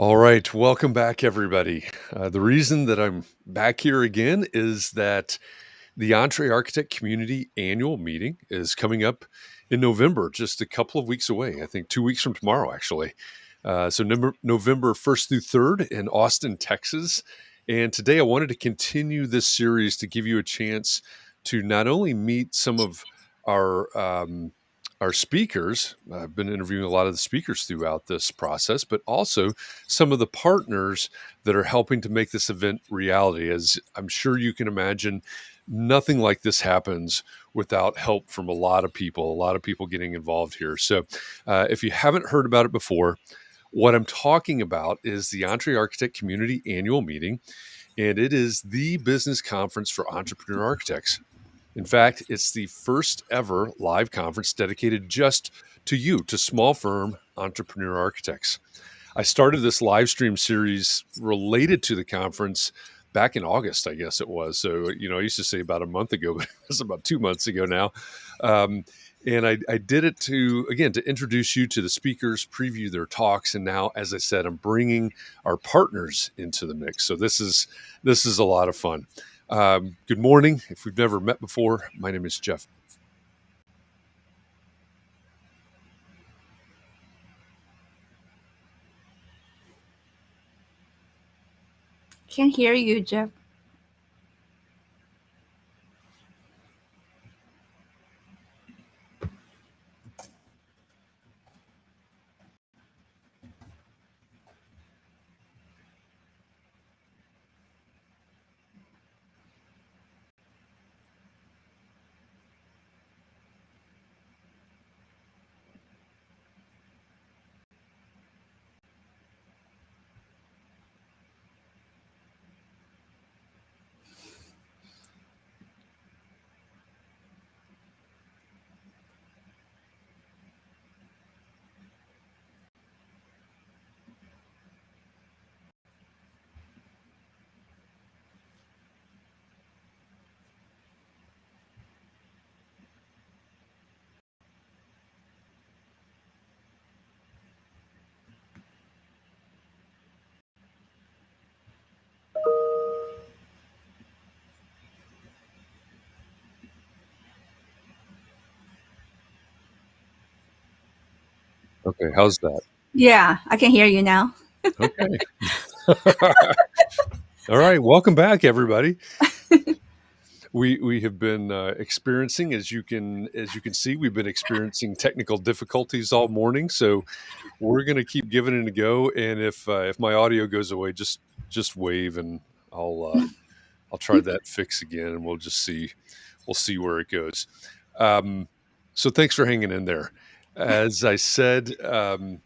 All right, welcome back, everybody. The reason that I'm back here again is that the EntreArchitect Community Annual Meeting is coming up in November, just a couple of weeks away. I think 2 weeks from tomorrow, actually. November 1st through 3rd in Austin, Texas. And today I wanted to continue this series to give you a chance to not only meet some of our our speakers. I've been interviewing a lot of the speakers throughout this process, but also some of the partners that are helping to make this event reality. As I'm sure you can imagine, nothing like this happens without help from a lot of people getting involved here. So if you haven't heard about it before, what I'm talking about is the EntreArchitect Community Annual Meeting, and it is the business conference for entrepreneur architects. In fact, it's the first ever live conference dedicated just to you, to small firm entrepreneur architects. I started this live stream series related to the conference back in August, I guess it was. So, I used to say about a month ago, but it's about 2 months ago now. And I did it to introduce you to the speakers, preview their talks. And now, as I said, I'm bringing our partners into the mix. So this is a lot of fun. Good morning. If we've never met before, my name is Jeff. Can't hear you, Jeff. Okay, how's that? Yeah, I can hear you now. Okay. All right, welcome back, everybody. We have been experiencing, as you can see, we've been experiencing technical difficulties all morning. So we're going to keep giving it a go. And if my audio goes away, just wave, and I'll try that fix again, and we'll see where it goes. So thanks for hanging in there. As I said, I'm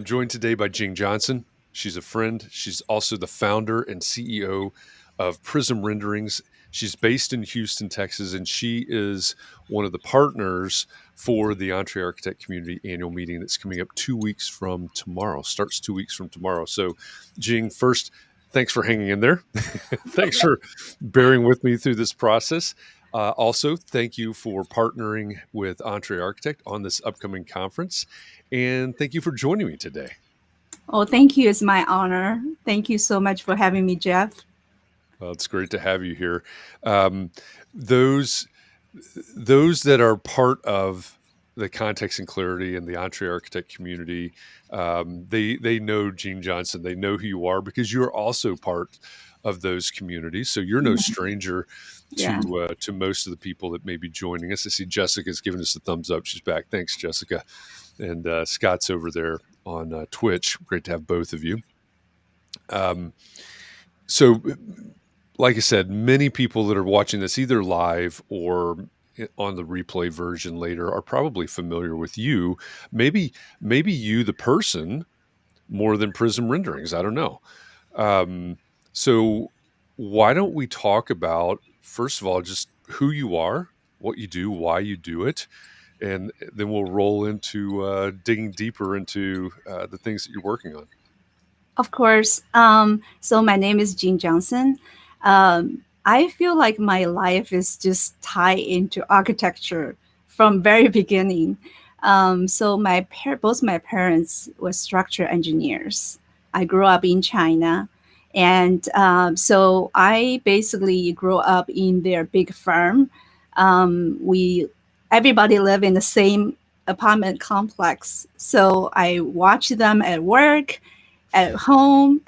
joined today by Jing Johnson. She's a friend. She's also the founder and CEO of Prism Renderings. She's based in Houston, Texas, and she is one of the partners for the EntreArchitect Community Annual Meeting that's coming up 2 weeks from tomorrow. Starts 2 weeks from tomorrow. So, Jing, first, thanks for hanging in there. Thanks for bearing with me through this process. Also, thank you for partnering with EntreArchitect on this upcoming conference. And thank you for joining me today. Oh, thank you. It's my honor. Thank you so much for having me, Jeff. Well, it's great to have you here. Those that are part of the Context and Clarity and the EntreArchitect community, they know Jing Johnson. They know who you are because you're also part of those communities. So you're no stranger Yeah. to most of the people that may be joining us. I see Jessica's giving us a thumbs up. She's back. Thanks, Jessica. And Scott's over there on Twitch. Great to have both of you. So, like I said, many people that are watching this either live or on the replay version later are probably familiar with you. Maybe you, the person, more than Prism Renderings. I don't know. So why don't we talk about, first of all, just who you are, what you do, why you do it, and then we'll roll into digging deeper into the things that you're working on. Of course. So my name is Jing Johnson. I feel like my life is just tied into architecture from very beginning. So both my parents were structural engineers. I grew up in China. And so I basically grew up in their big firm. We Everybody live in the same apartment complex. So I watch them at work, at home.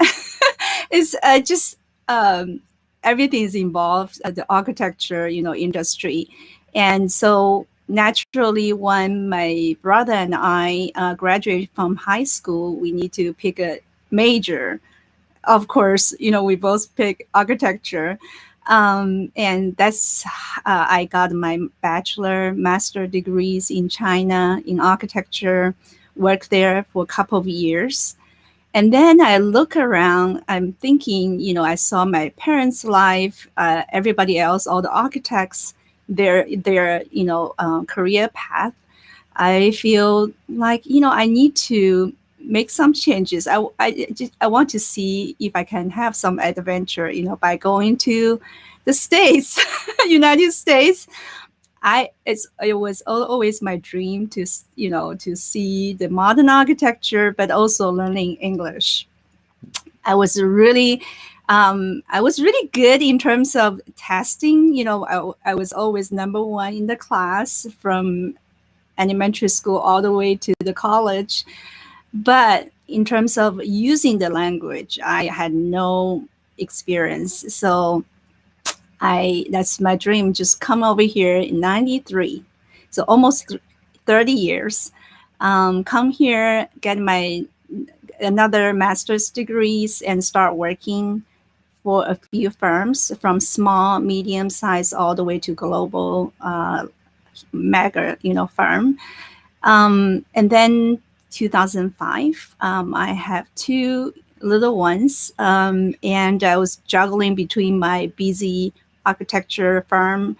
It's just everything is involved, the architecture, industry. And so naturally, when my brother and I graduated from high school, we need to pick a major. Of course, we both pick architecture. And that's I got my bachelor, master degrees in China in architecture, worked there for a couple of years. And then I look around, I'm thinking, I saw my parents' life, everybody else, all the architects, their career path. I feel like, I need to make some changes. I want to see if I can have some adventure, by going to the States, United States. It was always my dream to to see the modern architecture, but also learning English. I was really I was really good in terms of testing. I was always number one in the class from elementary school all the way to the college. But in terms of using the language, I had no experience. So that's my dream. Just come over here in '93, so almost 30 years. Come here, get my another master's degrees, and start working for a few firms from small, medium size, all the way to global mega, firm. And then 2005, I have two little ones, and I was juggling between my busy architecture firm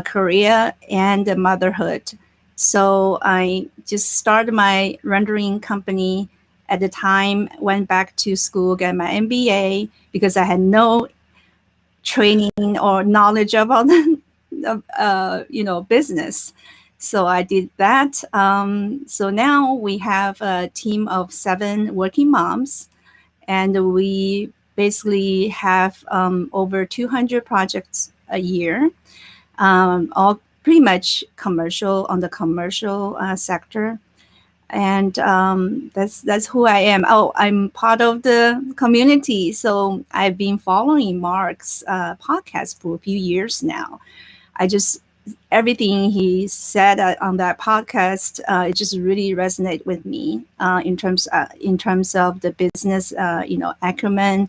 career and the motherhood. So I just started my rendering company at the time, went back to school, got my MBA because I had no training or knowledge about business. So I did that. So now we have a team of 7 working moms, and we basically have over 200 projects a year, all pretty much commercial on the commercial sector. And that's who I am. Oh, I'm part of the community, so I've been following Mark's podcast for a few years now. I just everything he said on that podcast, it just really resonate with me in terms of the business, acumen.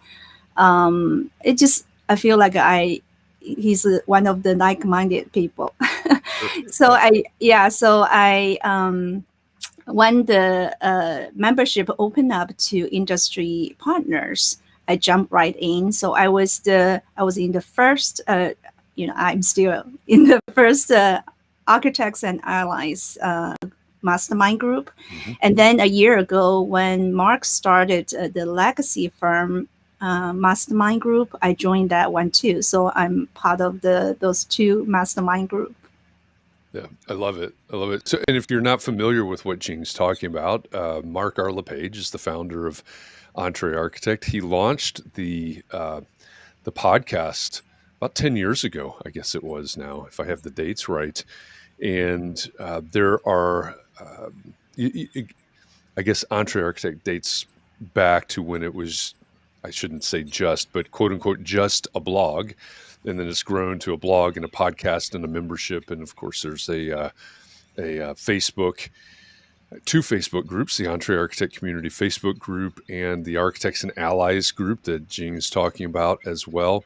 It just I feel like he's one of the like-minded people. So I when the membership opened up to industry partners, I jumped right in. So I was in the first, I'm still in the first Architects and Allies mastermind group. Mm-hmm. And then a year ago, when Mark started the legacy firm mastermind group, I joined that one too. So I'm part of those two mastermind group. Yeah, I love it. I love it. So, and if you're not familiar with what Jing's talking about, Mark R. LePage is the founder of EntreArchitect. He launched the podcast about 10 years ago, I guess it was now, if I have the dates right. And there are, I guess, EntreArchitect dates back to when it was, I shouldn't say just, but quote unquote, just a blog. And then it's grown to a blog and a podcast and a membership. And of course, there's a Facebook, 2 Facebook groups, the EntreArchitect Community Facebook group and the Architects and Allies group that Jing is talking about as well.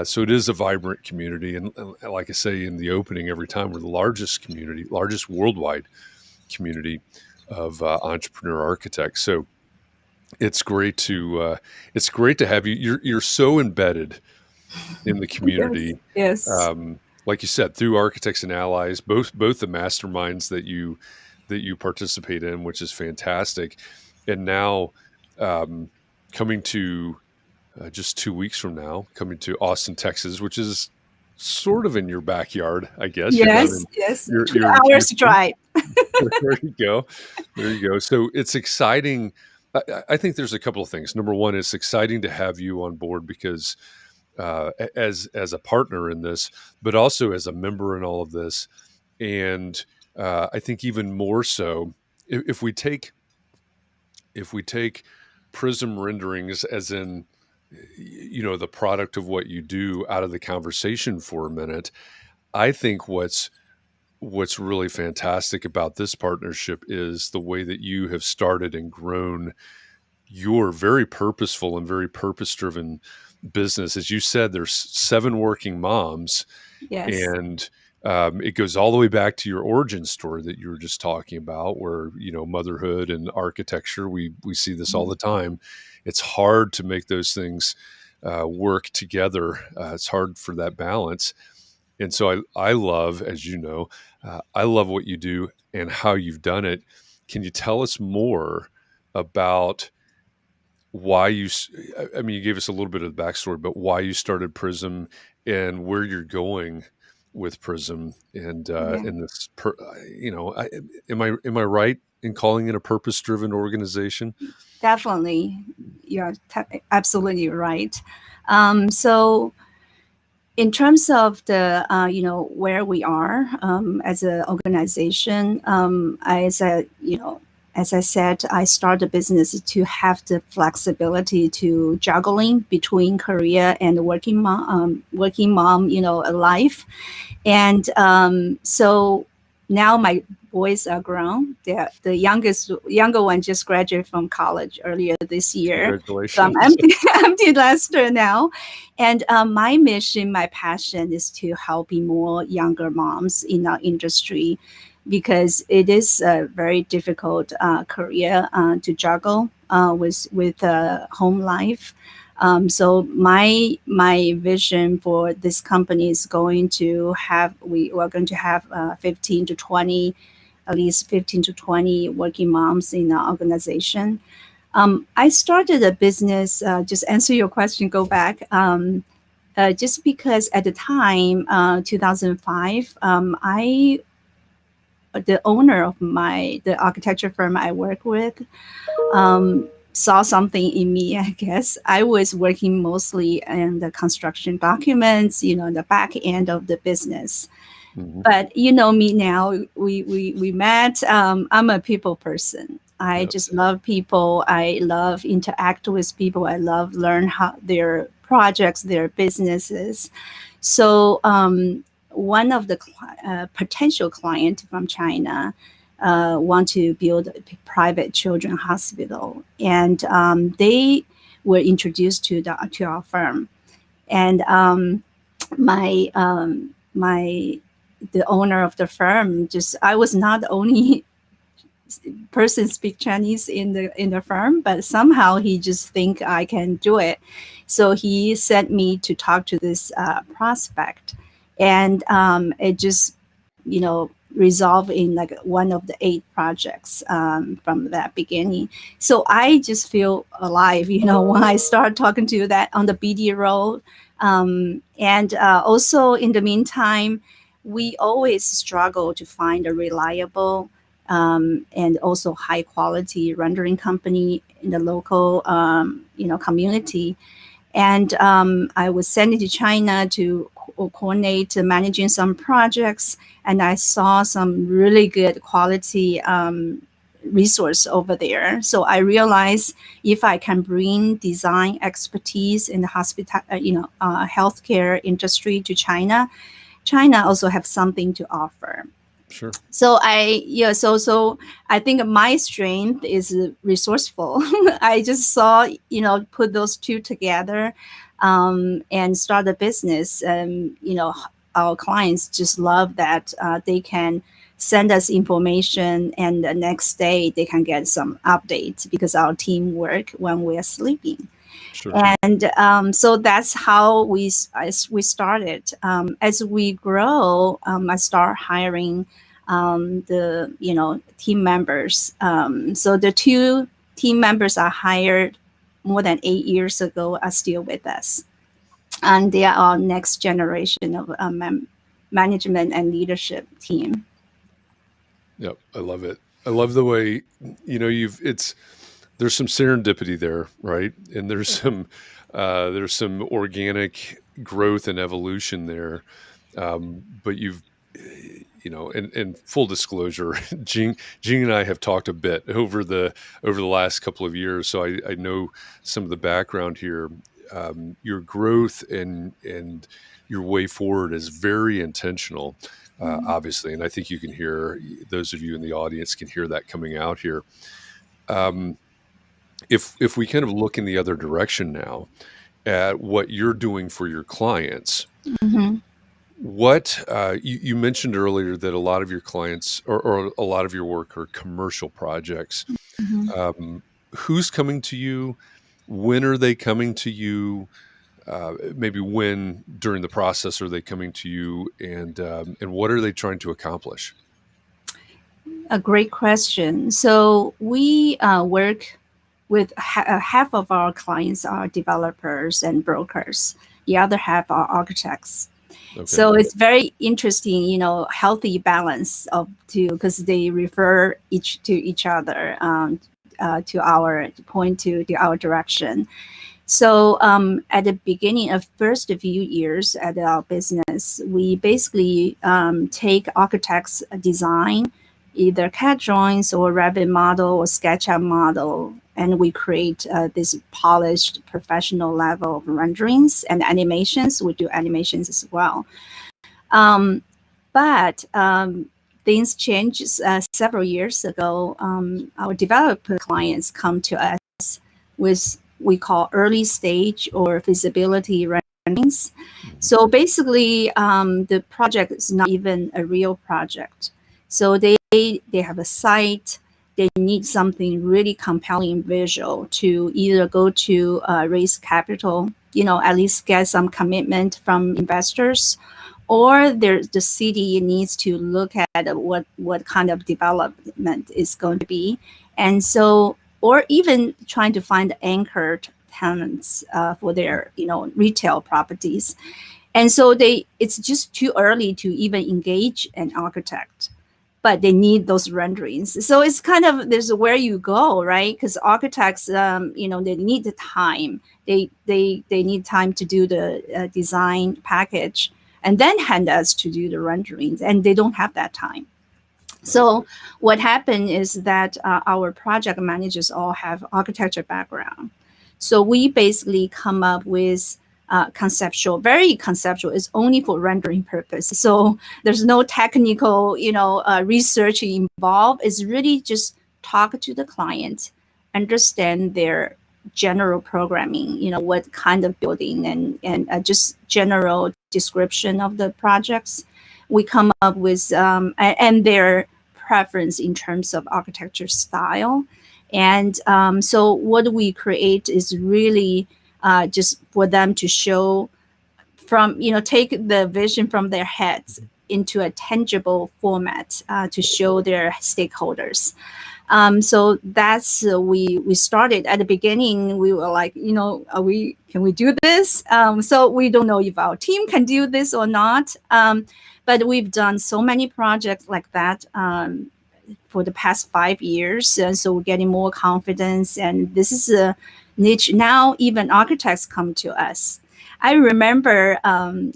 So it is a vibrant community. And like I say in the opening every time, we're the largest worldwide community of entrepreneur architects. So it's great to have you. You're so embedded in the community. Yes. Like you said, through Architects and Allies, both the masterminds that you participate in, which is fantastic. And now coming to just 2 weeks from now, coming to Austin, Texas, which is sort of in your backyard, I guess. Yes, yes. 2 hours drive. There you go. So it's exciting. I think there's a couple of things. Number one, it's exciting to have you on board because as a partner in this, but also as a member in all of this. And I think even more so, if we take Prism renderings as in the product of what you do out of the conversation for a minute, I think what's really fantastic about this partnership is the way that you have started and grown your very purposeful and very purpose-driven business. As you said, there's 7 working moms, Yes. and it goes all the way back to your origin story that you were just talking about, where motherhood and architecture. We see this all the time. It's hard to make those things work together. It's hard for that balance, and so I love, as you know, I love what you do and how you've done it. Can you tell us more about why I mean, you gave us a little bit of the backstory, but why you started Prism and where you're going with Prism and Yeah. in this, am I right in calling it a purpose-driven organization? Definitely, you're absolutely right. So in terms of the where we are as an organization, as I said, I started a business to have the flexibility to juggling between career and working mom, life. And so now my boys are grown. The younger one just graduated from college earlier this year. So I'm Congratulations. empty, empty nester now. And my mission, my passion is to helping more younger moms in our industry, because it is a very difficult career to juggle with home life. So my vision for this company is going to have we are going to have 15 to 20, at least 15 to 20 working moms in our organization. I started a business. Just answer your question. Go back. Just because at the time, 2005, the owner of the architecture firm I work with, saw something in me, I guess. I was working mostly in the construction documents, the back end of the business. Mhm. But you know me now, we met. I'm a people person. I Yep. just love people. I love interact with people. I love learn how their projects, their businesses. So one of the potential client from China want to build a private children hospital, and they were introduced to our firm. And my the owner of the firm, just I was not the only person speak Chinese in the firm, but somehow he just think I can do it. So he sent me to talk to this prospect, and it just resolved in like one of the 8 projects from that beginning. So I just feel alive, when I start talking to you that on the BD role. And also in the meantime, we always struggle to find a reliable and also high quality rendering company in the local community. And I was sent to China to coordinate managing some projects, and I saw some really good quality resource over there. So I realized if I can bring design expertise in the healthcare industry to China, China also have something to offer. Sure. So I think my strength is resourceful. I just saw, put those two together and start a business. Our clients just love that they can send us information, and the next day they can get some updates because our team work when we're sleeping. Sure. And so that's how we started. As we grow, I start hiring the team members. So the 2 team members I hired more than 8 years ago are still with us, and they are our next generation of management and leadership team. Yep. I love it. I love the way, you've, there's some serendipity there, right? And there's some organic growth and evolution there. But and full disclosure, Jing and I have talked a bit over the last couple of years, so I know some of the background here. Your growth and your way forward is very intentional, obviously, and I think you can hear, those of you in the audience can hear that coming out here. Um, if we kind of look in the other direction now at what you're doing for your clients, Mm-hmm. what you mentioned earlier that a lot of your clients or a lot of your work are commercial projects. Mm-hmm. Um, who's coming to you? When are they coming to you? Maybe when during the process are they coming to you, and what are they trying to accomplish? A great question. So we work with half of our clients are developers and brokers. The other half are architects. Okay. So it's very interesting, healthy balance of two because they refer each to each other, to our point to our direction. So at the beginning of first few years at our business, we basically take architects' design, either CAD drawings or Revit model or SketchUp model, and we create this polished professional level of renderings and animations. We do animations as well. But things changed several years ago. Our developer clients come to us with we call early stage or feasibility renderings. So basically, the project is not even a real project. So they have a site. They need something really compelling visual to either go to raise capital, at least get some commitment from investors, or the city needs to look at what kind of development is going to be, and so or even trying to find anchored tenants for their retail properties, and so it's just too early to even engage an architect, but they need those renderings. So it's kind of there's where you go, right? Because architects, they need the time. They need time to do the design package and then hand us to do the renderings, and they don't have that time. So what happened is that our project managers all have architecture background. So we basically come up with very conceptual. It's only for rendering purpose. So there's no technical, research involved. It's really just talk to the client, understand their general programming, what kind of building and just general description of the projects. We come up with and their preference in terms of architecture style. And so what we create is really just for them to show from, take the vision from their heads into a tangible format to show their stakeholders. So that's we started at the beginning. We were like, can we do this? So we don't know if our team can do this or not. But we've done so many projects like that for the past 5 years, and so we're getting more confidence. And this is a niche now. Even architects come to us. I remember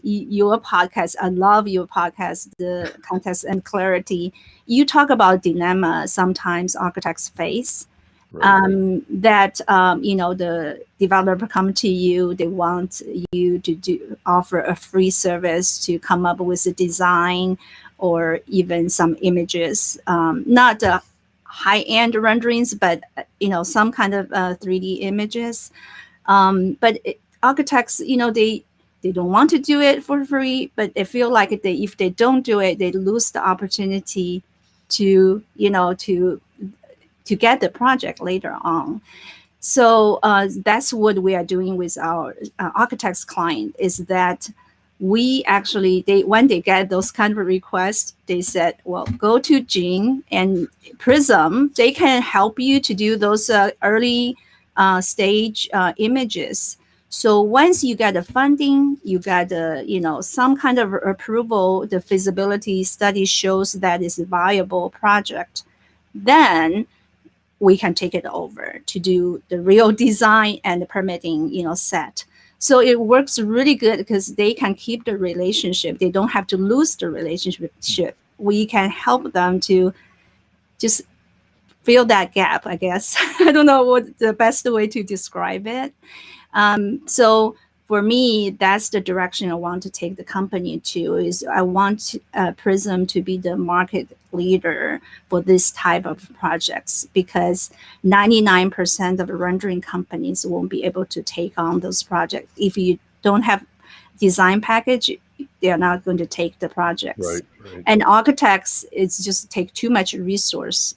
your podcast. I love your podcast, the Context and Clarity. You talk about dilemma sometimes architects face. Right. That the developer come to you, they want you to offer a free service to come up with a design or even some images, not the high-end renderings, but some kind of 3D images. Architects, they don't want to do it for free, but they feel like if they don't do it, they lose the opportunity to to get the project later on. So that's what we are doing with our architects client, is that we actually, when they get those kind of requests, they said, well, go to Jing and Prism. They can help you to do those early stage images. So once you get the funding, you got some kind of approval, the feasibility study shows that it's a viable project, then we can take it over to do the real design and the permitting, set. So it works really good because they can keep the relationship. They don't have to lose the relationship. We can help them to just fill that gap, I guess. I don't know what the best way to describe it. So for me, that's the direction I want to take the company to. Is I want Prism to be the market leader for this type of projects, because 99% of the rendering companies won't be able to take on those projects. If you don't have design package, they're not going to take the projects. Right. And architects, it's just take too much resource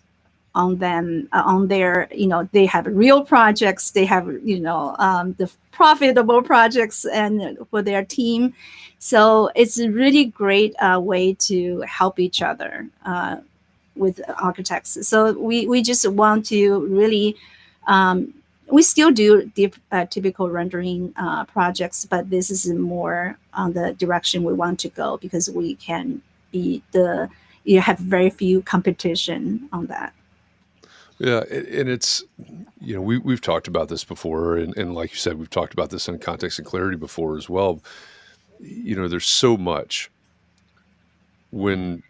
on them, on their, they have real projects, they have, the profitable projects and for their team. So it's a really great way to help each other with architects. So we just want to really, we still do typical rendering projects, but this is more on the direction we want to go, because we can be you have very few competition on that. Yeah, and it's, we've talked about this before, and like you said, we've talked about this in context and clarity before as well. There's so much when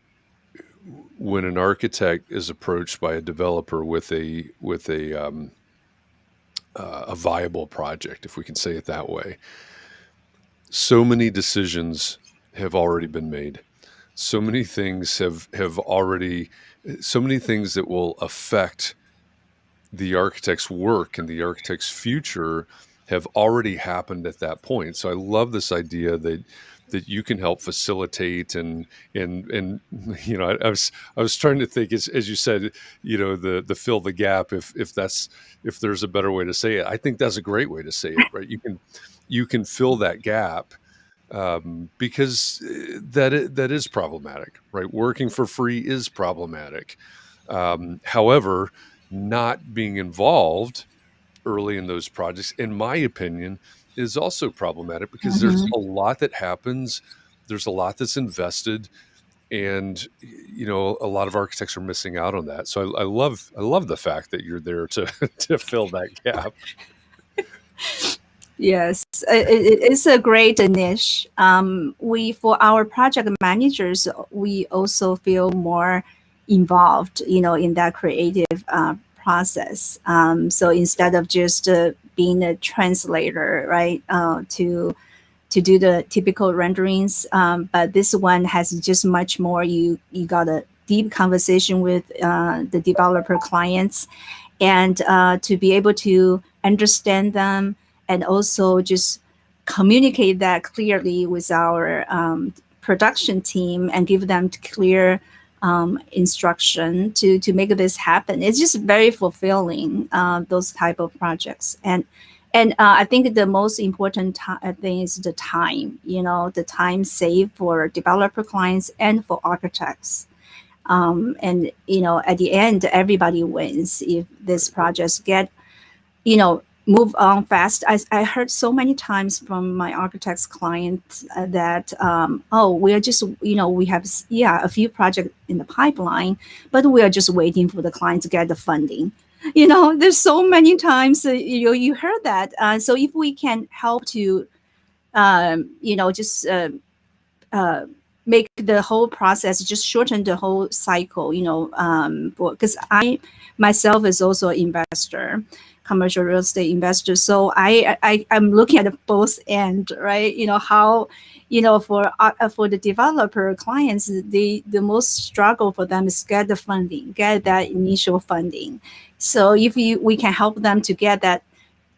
an architect is approached by a developer with a viable project, if we can say it that way. So many decisions have already been made. So many things have already, so many things that will affect the architect's work and the architect's future have already happened at that point. So I love this idea that you can help facilitate and I was trying to think, as you said, the fill the gap, if there's a better way to say it. I think that's a great way to say it, right? You can fill that gap, because that is problematic, right? Working for free is problematic. However, not being involved early in those projects, in my opinion, is also problematic, because there's a lot that happens. There's a lot that's invested, and a lot of architects are missing out on that. So I love the fact that you're there to to fill that gap. Yes, it's a great niche. We, for our project managers, we also feel more involved, in that creative process. So instead of just being a translator, right, to do the typical renderings, but this one has just much more. You got a deep conversation with the developer clients, and to be able to understand them, and also just communicate that clearly with our production team, and give them clear instruction to make this happen. It's just very fulfilling, those type of projects. And I think the most important thing is the time, the time saved for developer clients and for architects. And at the end, everybody wins if this projects get move on fast. I heard so many times from my architects clients that we are just we have a few projects in the pipeline, but we are just waiting for the client to get the funding. There's so many times you heard that. So if we can help to just make the whole process, just shorten the whole cycle, because I myself is also an investor, commercial real estate investor. So I'm looking at both end, right? How, for the developer clients, the most struggle for them is get the funding, get that initial funding. So if we can help them to get that,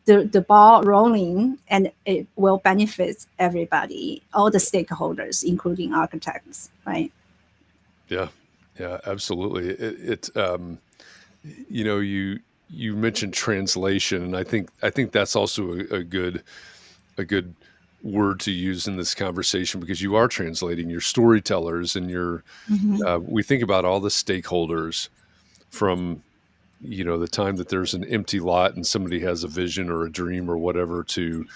the ball rolling, and it will benefit everybody, all the stakeholders, including architects, right? Yeah, absolutely. You mentioned translation, and I think that's also a good word to use in this conversation, because you are translating your storytellers and we think about all the stakeholders, from the time that there's an empty lot and somebody has a vision or a dream or whatever, to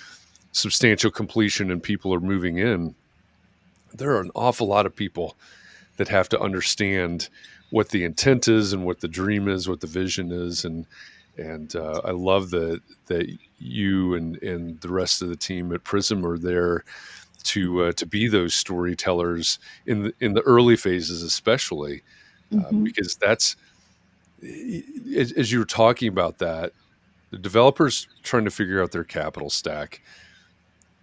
substantial completion and people are moving in. There are an awful lot of people that have to understand what the intent is and what the dream is, what the vision is, and I love that you and the rest of the team at Prism are there to be those storytellers in the early phases, especially Mm-hmm. because that's as you were talking about that, the developers trying to figure out their capital stack.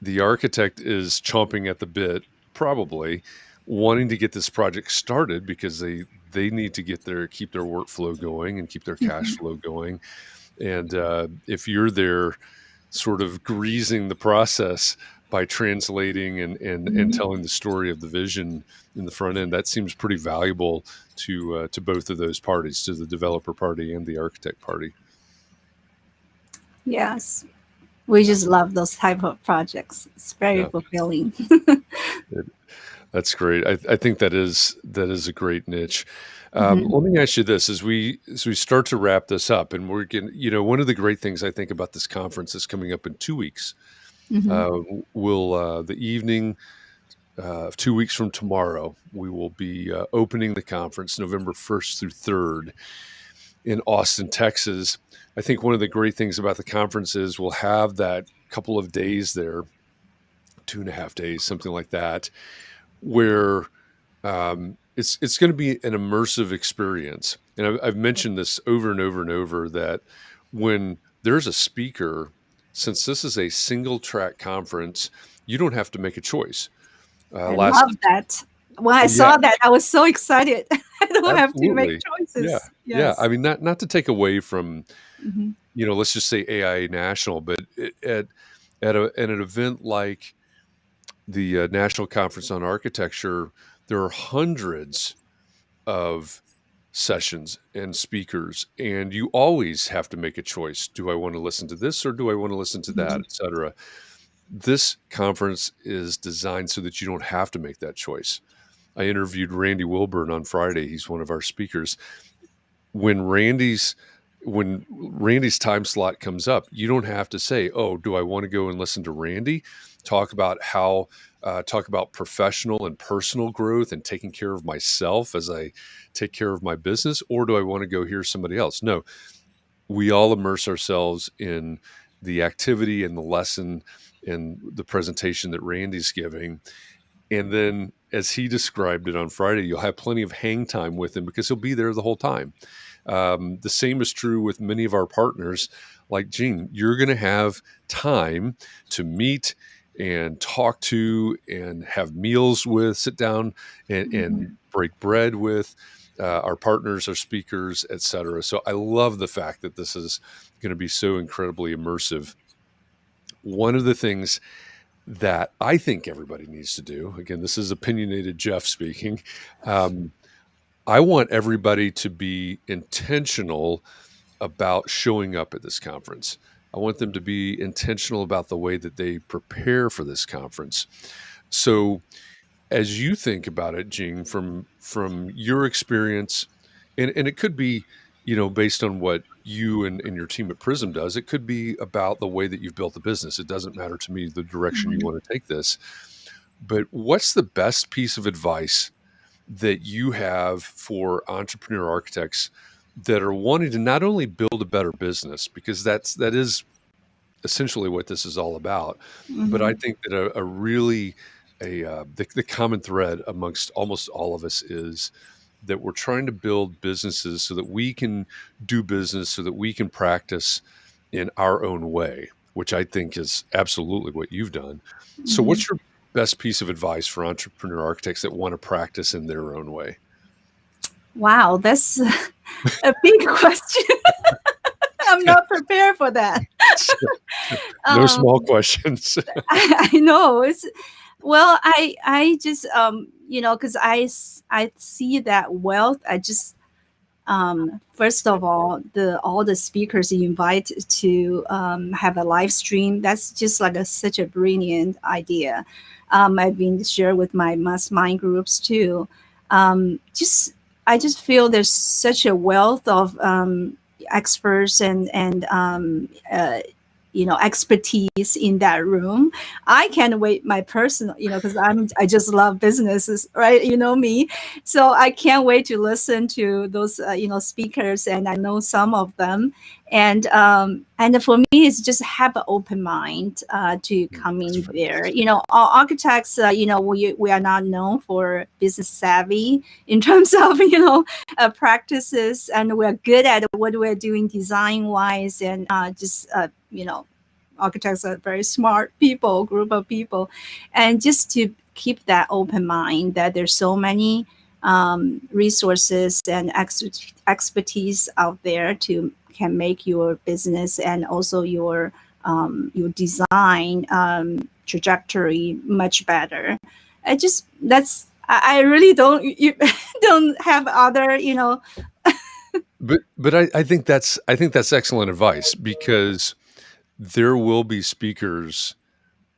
The architect is chomping at the bit, probably wanting to get this project started because they need to keep their workflow going and keep their cash Mm-hmm. flow going. And if you're there sort of greasing the process by translating and Mm-hmm. telling the story of the vision in the front end, that seems pretty valuable to both of those parties, to the developer party and the architect party. Yes. We Yeah, just love those type of projects. It's very yeah, fulfilling. it- that's great. I think that is a great niche. Mm-hmm. Let me ask you this: as we start to wrap this up, and we're getting, one of the great things I think about this conference is coming up in 2 weeks. Mm-hmm. Will the evening of 2 weeks from tomorrow, we will be opening the conference November 1st through 3rd in Austin, Texas. I think one of the great things about the conference is we'll have that couple of days there, 2.5 days, something like that, where it's going to be an immersive experience. And I've mentioned this over and over and over that when there's a speaker, since this is a single track conference, you don't have to make a choice. I love Last that. When I Yeah, saw that, I was so excited. I don't have to make absolutely. Yeah, choices. yeah. I Yes. mean, not to take away from, Mm-hmm. let's just say AIA National, but at an event like the National Conference on Architecture, there are hundreds of sessions and speakers, and you always have to make a choice. Do I want to listen to this or do I want to listen to that, Mm-hmm. et cetera? This conference is designed so that you don't have to make that choice. I interviewed Randy Wilburn on Friday. He's one of our speakers. When Randy's time slot comes up, you don't have to say, "Oh, do I want to go and listen to Randy talk about talk about professional and personal growth and taking care of myself as I take care of my business, or do I want to go hear somebody else?" No, we all immerse ourselves in the activity and the lesson and the presentation that Randy's giving. And then, as he described it on Friday, you'll have plenty of hang time with him because he'll be there the whole time. The same is true with many of our partners, like Jing. You're going to have time to meet and talk to and have meals with, sit down and break bread with our partners, our speakers, etc. So I love the fact that this is going to be so incredibly immersive. One of the things that I think everybody needs to do, again, this is opinionated Jeff speaking. Um, I want everybody to be intentional about showing up at this conference. I want them to be intentional about the way that they prepare for this conference. So, as you think about it, Jing, from your experience, and it could be, based on what you and your team at Prism does, it could be about the way that you've built the business. It doesn't matter to me the direction you Mm-hmm. want to take this. But what's the best piece of advice that you have for entrepreneur architects that are wanting to not only build a better business, because that is essentially what this is all about, but I Mm-hmm. think that a really the common thread amongst almost all of us is that we're trying to build businesses so that we can do business, so that we can practice in our own way, which I think is absolutely what you've done. So Mm-hmm. what's your best piece of advice for entrepreneur architects that want to practice in their own way? Wow, that's a big question. I'm not prepared for that. No small Um, questions. I know it's well. I just because I see that wealth. I just first of all, the all the speakers you invite to have a live stream. That's just like such a brilliant idea. I've been shared with my mastermind groups too. Just I just feel there's such a wealth of experts and expertise in that room. I can't wait my personal, because I just love businesses, right? You know me, so I can't wait to listen to those speakers, and I know some of them. And for me, it's just have an open mind to come That's in there. fantastic. Our architects, we are not known for business savvy in terms of practices, and we're good at what we're doing design wise, and just architects are very smart people, group of people, and just to keep that open mind that there's so many resources and expertise out there to can make your business and also your design trajectory much better. I really don't don't have other But I think that's excellent advice, because there will be speakers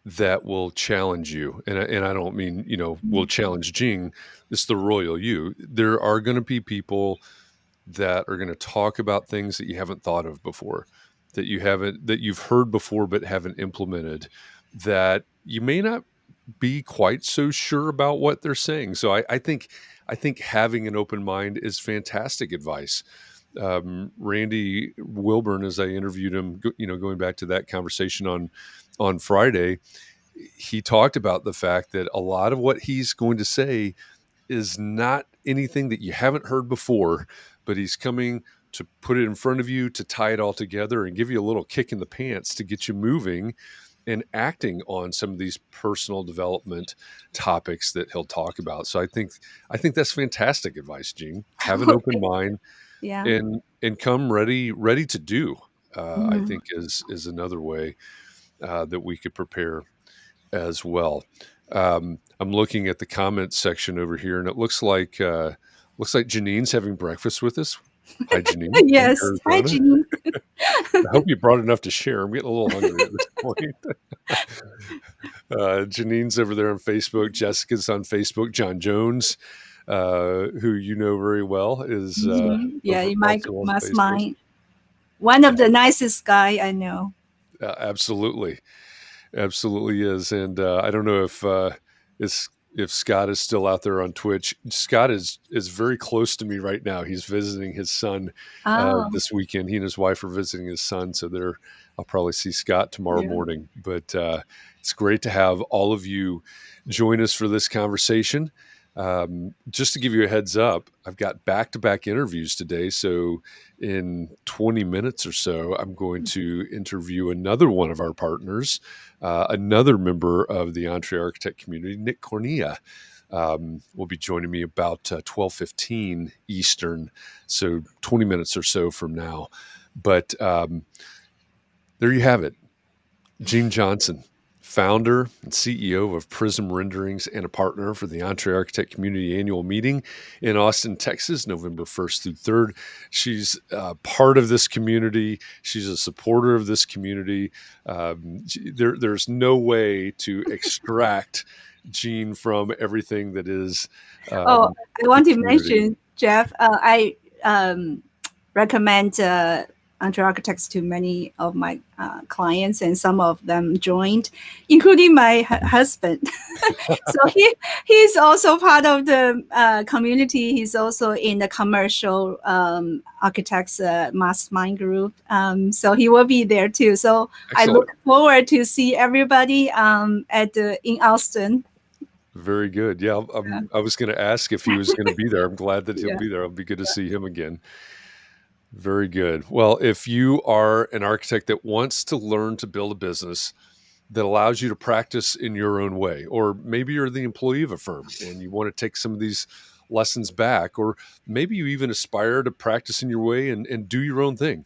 that will challenge you, and I don't mean will challenge Jing. It's the royal you. There are going to be people that are going to talk about things that you haven't thought of before, that you've heard before but haven't implemented, that you may not be quite so sure about what they're saying. So I think having an open mind is fantastic advice. Randy Wilburn, as I interviewed him, going back to that conversation on Friday, he talked about the fact that a lot of what he's going to say is not anything that you haven't heard before, but he's coming to put it in front of you, to tie it all together and give you a little kick in the pants to get you moving and acting on some of these personal development topics that he'll talk about. So I think that's fantastic advice, Gene. Have an open mind yeah. and come ready to do. I Mhm. think is another way that we could prepare as well. I'm looking at the comments section over here, and it looks like Janine's having breakfast with us. Hi, Janine in Yes. Hi, Arizona. Jean. I hope you brought enough to share. I'm getting a little hungry at this point. Janine's over there on Facebook. Jessica's on Facebook. John Jones, who you know very well, is Yeah, you might also on must Facebook. mind. One of the nicest guy I know. Absolutely. Absolutely is, and I don't know if Scott is still out there on Twitch. Scott is very close to me right now. He's visiting his son Oh, this weekend. He and his wife are visiting his son, so I'll probably see Scott tomorrow yeah. morning. But it's great to have all of you join us for this conversation. Just to give you a heads up, I've got back-to-back interviews today. So in 20 minutes or so, I'm going to interview another one of our partners, another member of the EntreArchitect community, Nick Cornea. Will be joining me about 12:15 Eastern, so 20 minutes or so from now. But there you have it. Jing Johnson, founder and CEO of Prism Renderings and a partner for the EntreArchitect Community Annual Meeting in Austin, Texas, November 1st through 3rd. She's part of this community. She's a supporter of this community. There's no way to extract Jean from everything that is Oh, I the want to community. mention, Jeff. I recommend Entre Architects to many of my clients, and some of them joined, including my husband. So he's also part of the community. He's also in the commercial architects mastermind group. So he will be there too. So I Excellent. look forward to see everybody in Austin. Very good. Yeah, I was going to ask if he was going to be there. I'm glad that he'll Yeah. be there. It'll be good to see him again. Very good. Well, if you are an architect that wants to learn to build a business that allows you to practice in your own way, or maybe you're the employee of a firm and you want to take some of these lessons back, or maybe you even aspire to practice in your way and do your own thing,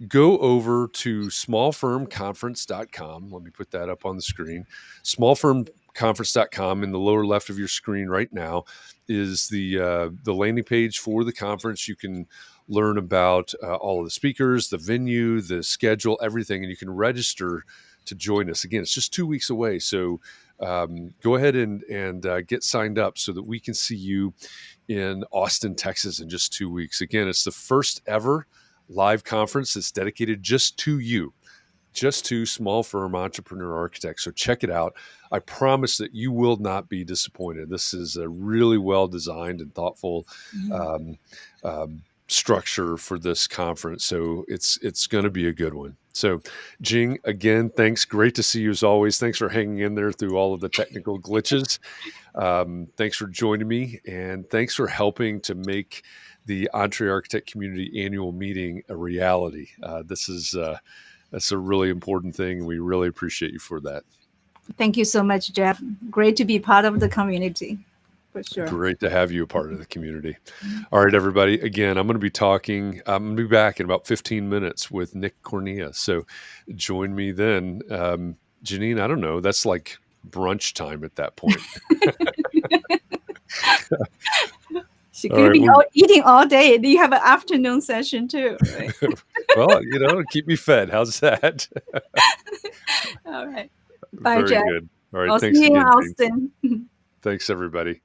go over to smallfirmconference.com. Let me put that up on the screen. Smallfirmconference.com in the lower left of your screen right now is the landing page for the conference. You can learn about all of the speakers, the venue, the schedule, everything, and you can register to join us. Again, it's just 2 weeks away, so go ahead and get signed up so that we can see you in Austin, Texas in just 2 weeks. Again, it's the first ever live conference that's dedicated just to you. just two small firm entrepreneur architects. So check it out. I promise that you will not be disappointed. This is a really well designed and thoughtful um, structure for this conference. So it's going to be a good one. So Jing, again, thanks. Great to see you as always. Thanks for hanging in there through all of the technical glitches. Thanks for joining me, and thanks for helping to make the EntreArchitect Community Annual Meeting a reality. That's a really important thing, and we really appreciate you for that. Thank you so much, Jeff. Great to be part of the community, for sure. Great to have you a part of the community. All right, everybody. Again, I'm going to be back in about 15 minutes with Nick Cornea. So join me then. Janine, I don't know. That's like brunch time at that point. She could be eating all day. You have an afternoon session too, right? Well, keep me fed. How's that? All right. Bye, Very Jeff. good. All right. I'll Thanks see you in again. Austin. Thanks, everybody.